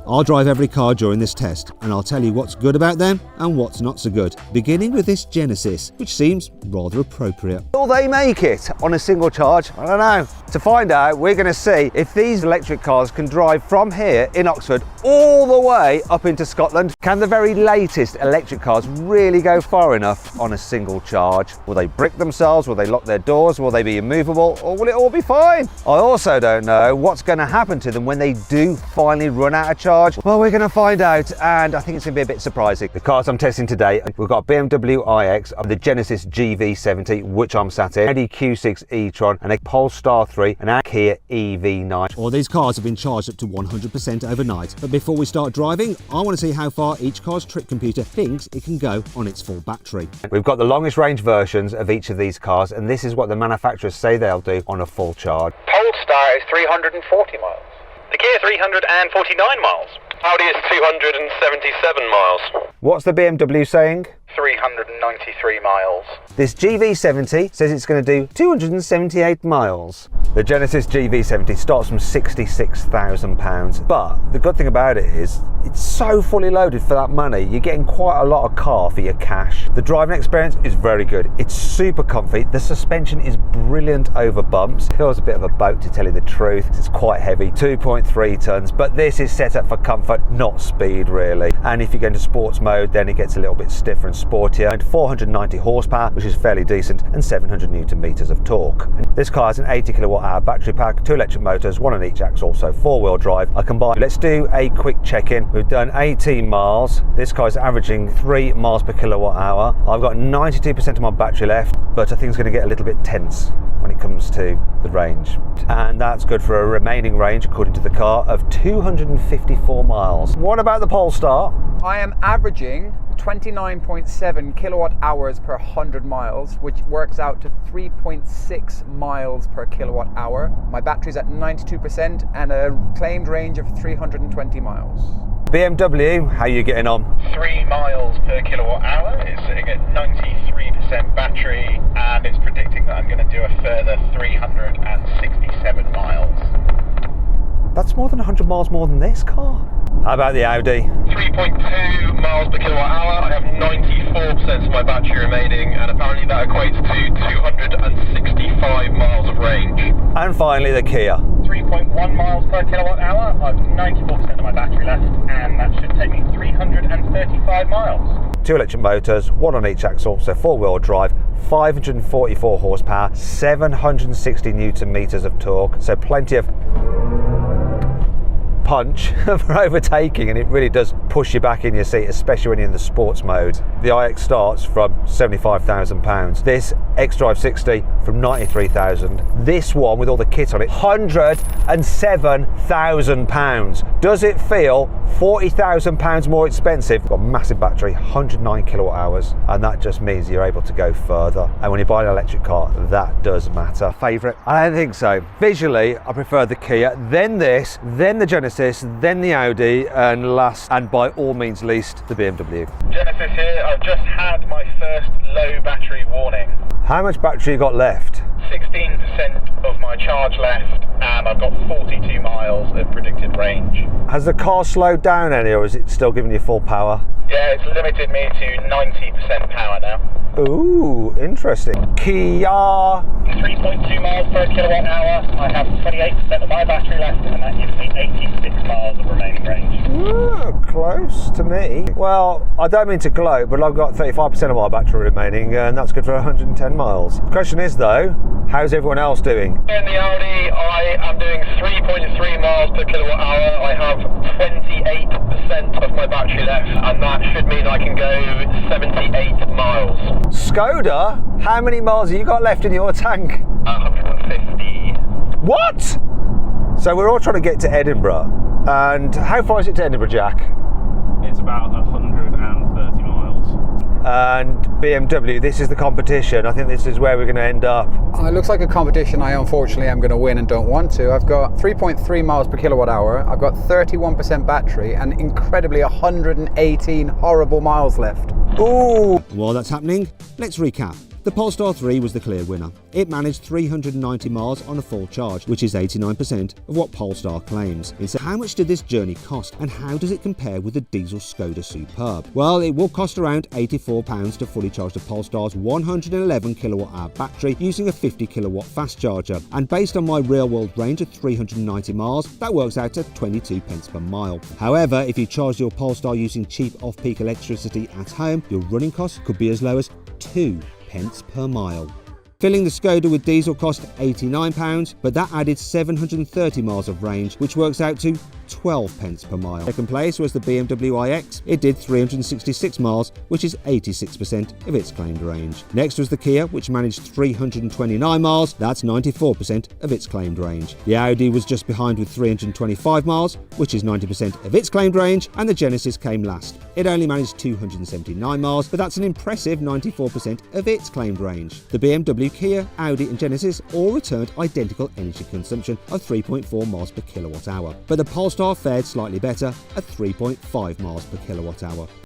I'll drive every car during this test, and I'll tell you what's good about them and what's not so good, beginning with this Genesis, which seems rather appropriate. Will they make it on a single charge? I don't know. To find out, we're going to see if these electric cars can drive from here in Oxford all the way up into Scotland. Can the very latest electric cars really go far enough on a single charge? Will they brick themselves? Will they lock their doors? Will they be immovable? Or will it all be fine? I also don't know what's going to happen to them when they do finally run out of charge. Well, we're going to find out, and I think it's going to be a bit surprising. The cars I'm testing today, we've got a BMW iX, the Genesis GV70, which I'm sat in, Audi Q6 e-tron, and a Polestar 3, and a Kia EV9. All these cars have been charged up to 100% overnight. But before we start driving, I want to see how far each car's trip computer thinks it can go on its full battery. We've got the longest range versions of each of these cars, and this is what the manufacturers say they'll do on a full charge. Polestar is 340 miles. The Kia 349 miles. Audi is 277 miles. What's the BMW saying? 393 miles. This GV70 says it's going to do 278 miles. The Genesis GV70 starts from £66,000, but the good thing about it is it's so fully loaded for that money. You're getting quite a lot of car for your cash. The driving experience is very good. It's super comfy. The suspension is brilliant over bumps. It feels a bit of a boat, to tell you the truth. It's quite heavy, 2.3 tons, but this is set up for comfort, not speed really. And if you go into sports mode, then it gets a little bit stiffer and sportier. And 490 horsepower, which is fairly decent, and 700 newton meters of torque. And this car has an 80 kilowatt hour battery pack, 2 electric motors, 1 on each axle, so 4-wheel drive. I combine. Let's do a quick check-in. We've done 18 miles. This car's averaging 3 miles per kilowatt hour. I've got 92% of my battery left, but I think it's going to get a little bit tense when it comes to the range. And that's good for a remaining range, according to the car, of 254 miles. What about the Polestar? I am averaging 29.7 kilowatt hours per 100 miles, which works out to 3.6 miles per kilowatt hour. My battery's at 92% and a claimed range of 320 miles. BMW, how are you getting on? 3 miles per kilowatt hour. It's sitting at 93% battery, and it's predicting that I'm going to do a further 367 miles. That's more than 100 miles more than this car. How about the Audi? 3.2 miles per kilowatt hour. I have 94% of my battery remaining, and apparently that equates to 265 miles of range. And finally the Kia. 3.1 miles per kilowatt hour. I have 94% of my battery left, and that should take me 335 miles. 2 electric motors, 1 on each axle, so 4-wheel drive, 544 horsepower, 760 newton meters of torque, so plenty of punch for overtaking, and it really does push you back in your seat, especially when you're in the sports mode. The iX starts from £75,000. This xDrive 60 from £93,000. This one with all the kit on it, £107,000. Does it feel £40,000 more expensive? Got a massive battery, 109 kilowatt hours, and that just means you're able to go further. And when you buy an electric car, that does matter. Favourite? I don't think so. Visually, I prefer the Kia, then this, then the Genesis, then the Audi, and last, and by all means least, the BMW. Genesis here. I've just had my first low battery warning. How much battery you got left? 16% of my charge left, and I've got 42 miles of predicted range. Has the car slowed down any, or is it still giving you full power? Yeah, it's limited me to 90% power now. Ooh, interesting. Kia. 3.2 miles per kilowatt hour. I have 28% of my battery left, and that gives me 86 miles of remaining range. Ooh, close to me. Well, I don't mean to gloat, but I've got 35% of my battery remaining, and that's good for 110 miles. The question is though, how's everyone else doing? In the Audi, I am doing 3.3 miles per kilowatt hour. I have 28% of my battery left, and that should mean I can go 78 miles. Skoda, how many miles have you got left in your tank? 150. What? So we're all trying to get to Edinburgh. And how far is it to Edinburgh, Jack? It's about 130 miles. And BMW, this is the competition. I think this is where we're going to end up. It looks like a competition I unfortunately am going to win and don't want to. I've got 3.3 miles per kilowatt hour. I've got 31% battery and incredibly 118 horrible miles left. Ooh! While that's happening, let's recap. The Polestar 3 was the clear winner. It managed 390 miles on a full charge, which is 89% of what Polestar claims. So how much did this journey cost, and how does it compare with the diesel Skoda Superb? Well, it will cost around £84 to fully charge the Polestar's 111 kilowatt-hour battery using a 50 kilowatt fast charger, and based on my real-world range of 390 miles, that works out to 22 pence per mile. However, if you charge your Polestar using cheap off-peak electricity at home, your running costs could be as low as 2 pence per mile. Filling the Skoda with diesel cost £89, but that added 730 miles of range, which works out to 12 pence per mile. Second place was the BMW iX. It did 366 miles, which is 86% of its claimed range. Next was the Kia, which managed 329 miles. That's 94% of its claimed range. The Audi was just behind with 325 miles, which is 90% of its claimed range, and the Genesis came last. It only managed 279 miles, but that's an impressive 94% of its claimed range. The BMW, Kia, Audi and Genesis all returned identical energy consumption of 3.4 miles per kilowatt hour, but the Polestar fared slightly better at 3.5 miles per kilowatt hour.